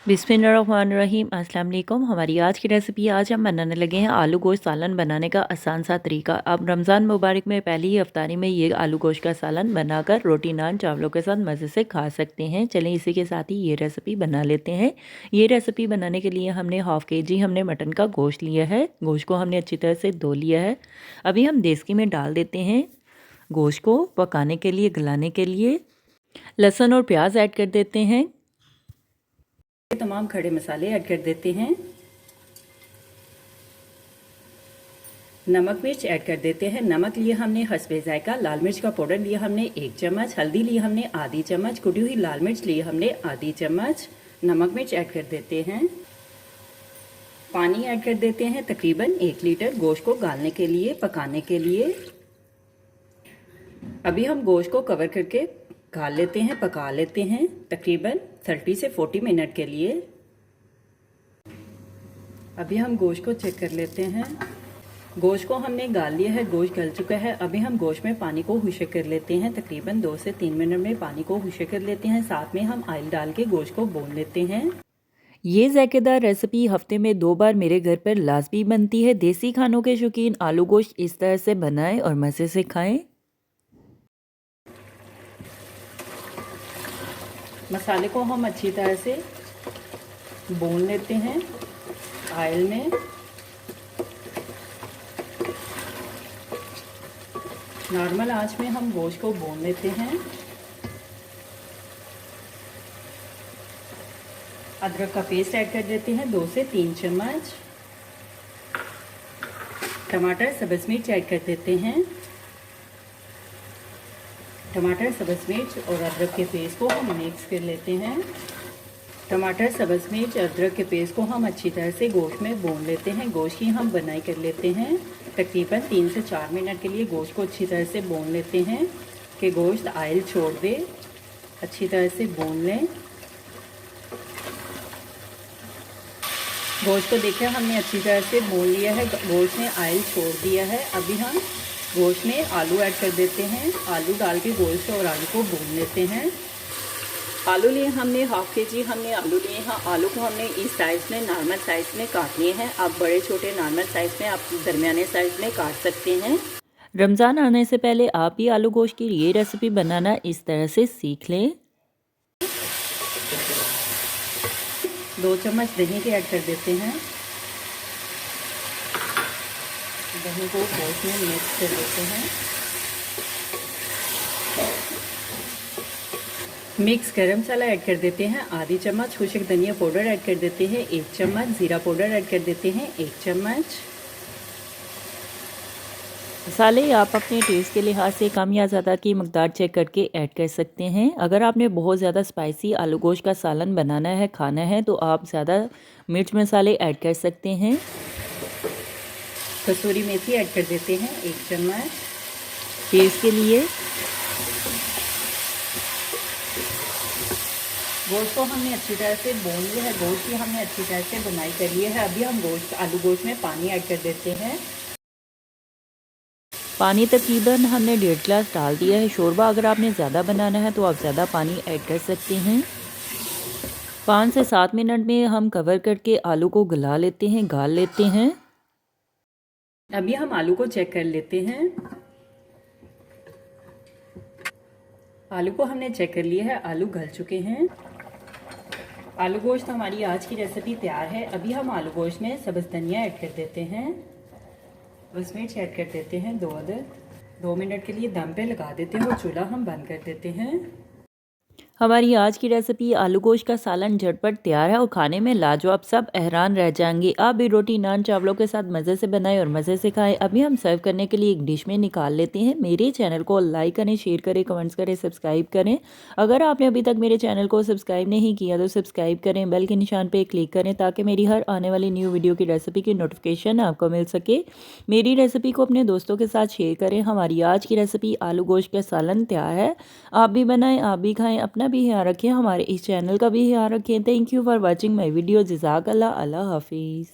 बिस्मिल्लाहिर्रहमानिर्रहीम। अस्सलाम वालेकुम। हमारी आज की रेसिपी, आज हम बनाने लगे हैं आलू गोश्त सालन बनाने का आसान सा तरीका। अब रमज़ान मुबारक में पहली ही अफ्तारी में ये आलू गोश्त का सालन बनाकर रोटी नान चावलों के साथ मज़े से खा सकते हैं। चलें इसी के साथ ही ये रेसिपी बना लेते हैं। ये रेसिपी बनाने के लिए हमने हाफ़ kg हमने मटन का गोश्त लिया है। गोश्त को हमने अच्छी तरह से धो लिया है। अभी हम देसी में डाल देते हैं गोश्त को पकाने के लिए, गलाने के लिए। लहसुन और प्याज ऐड कर देते हैं। तमाम खड़े मसाले ऐड कर देते हैं। नमक मिर्च ऐड कर देते हैं। नमक लिए हमने हस्बे जायका। लाल मिर्च का पाउडर लिया हमने 1 चम्मच। हल्दी ली हमने आधी चम्मच। कुटी हुई लाल मिर्च ली हमने आधी चम्मच। नमक मिर्च ऐड कर देते हैं। पानी ऐड कर देते हैं तकरीबन 1 लीटर गोश्त को गालने के लिए, पकाने के लिए। अभी हम गोश्त को कवर करके गाल लेते हैं, पका लेते हैं तकरीबन 30 से 40 मिनट के लिए। अभी हम गोश्त को चेक कर लेते हैं। गोश्त को हमने गाल लिया है, गोश्त गल चुका है। अभी हम गोश्त में पानी को हुशक कर लेते हैं। तकरीबन 2 से 3 मिनट में पानी को हुशक कर लेते हैं। साथ में हम ऑयल डाल के गोश्त को भून लेते हैं। ये ज़ायकेदार रेसिपी हफ्ते में 2 बार मेरे घर पर लाजमी बनती है। देसी खानों के शौकीन आलू गोश्त इस तरह से बनाएं और मज़े से खाएं। मसाले को हम अच्छी तरह से भून लेते हैं ऑयल में। नॉर्मल आंच में हम गोश्त को भून लेते हैं। अदरक का पेस्ट ऐड कर देते हैं 2 से 3 चम्मच। टमाटर, सब्ज़ मिर्च ऐड कर देते हैं। टमाटर, सब्ज़ मिर्च और अदरक के पेस्ट को हम मिक्स कर लेते हैं। टमाटर, सब्ज़ मिर्च, अदरक के पेस्ट को हम अच्छी तरह से गोश्त में भून लेते हैं। गोश्त की हम बनाई कर लेते हैं। तकरीबन 3 से 4 मिनट के लिए गोश्त को अच्छी तरह से भून लेते हैं कि गोश्त ऑयल छोड़ दे। अच्छी तरह से भून लें। गोश्त को देखिए हमने अच्छी तरह से भून लिया है, गोश्त ने ऑयल छोड़ दिया है। अभी हम गोश्त में आलू ऐड कर देते हैं। आलू डाल के गोश्त और आलू को भून लेते हैं। आलू लिए हमने हाफ़ kg हमने आलू लिए हैं। आलू को हमने इस साइज़ में, नॉर्मल साइज़ में काटने हैं। आप बड़े छोटे नॉर्मल साइज़ में, आप दरमियाने साइज़ में काट सकते हैं। रमज़ान आने से पहले आप भी आलू गोश्त की ये रेसिपी बनाना इस तरह से सीख लें। 2 चम्मच दही के ऐड कर देते हैं। दही को गोश्त में मिक्स कर देते हैं। मिक्स गरम मसाला ऐड कर देते हैं आधी चम्मच। खुशक धनिया पाउडर ऐड कर देते हैं 1 चम्मच। ज़ीरा पाउडर ऐड कर देते हैं 1 चम्मच। मसाले आप अपने टेस्ट के लिहाज से कम या ज़्यादा की मकदार चेक करके ऐड कर सकते हैं। अगर आपने बहुत ज़्यादा स्पाइसी आलू गोश्त का सालन बनाना है, खाना है, तो आप ज़्यादा मिर्च मसाले ऐड कर सकते हैं। कसूरी मेथी ऐड कर देते हैं 1 चम्मच टेस्ट के लिए। गोश्त को हमने अच्छी तरह से भून लिया है। गोश्त की हमने अच्छी तरह से बुनाई कर ली है। अभी हम आलू गोश्त में पानी ऐड कर देते हैं। पानी तकरीबन हमने 1.5 गिलास डाल दिया है। शोरबा अगर आपने ज़्यादा बनाना है तो आप ज़्यादा पानी ऐड कर सकते हैं। 5 से 7 मिनट में हम कवर करके आलू को गला लेते हैं, गाल लेते हैं। अभी हम आलू को चेक कर लेते हैं। आलू को हमने चेक कर लिया है, आलू गल चुके हैं। आलू गोश्त हमारी आज की रेसिपी तैयार है। अभी हम आलू गोश्त में सब्ज़ धनिया ऐड कर देते हैं। सब्ज़ मिर्च ऐड कर देते हैं 2 अदद। 2 मिनट के लिए दम पे लगा देते हैं और चूल्हा हम बंद कर देते हैं। हमारी आज की रेसिपी आलू गोश्त का सालन झटपट तैयार है और खाने में लाजवाब, सब हैरान रह जाएंगे। आप भी रोटी नान चावलों के साथ मज़े से बनाएं और मज़े से खाएं। अभी हम सर्व करने के लिए एक डिश में निकाल लेते हैं। मेरे चैनल को लाइक करें, शेयर करें, कमेंट्स करें, सब्सक्राइब करें। अगर आपने अभी तक मेरे चैनल को सब्सक्राइब नहीं किया तो सब्सक्राइब करें, बेल के निशान पर क्लिक करें ताकि मेरी हर आने वाली न्यू वीडियो की रेसिपी की नोटिफिकेशन आपको मिल सके। मेरी रेसिपी को अपने दोस्तों के साथ शेयर करें। हमारी आज की रेसिपी आलू गोश्त का सालन तैयार है। आप भी बनाएं, आप भी खाएं, अपना भी ख्याल रखें, हमारे इस चैनल का भी ख्याल रखें। Thank you for watching my video. जज़ाकल्लाह। अल्लाह हाफिज़।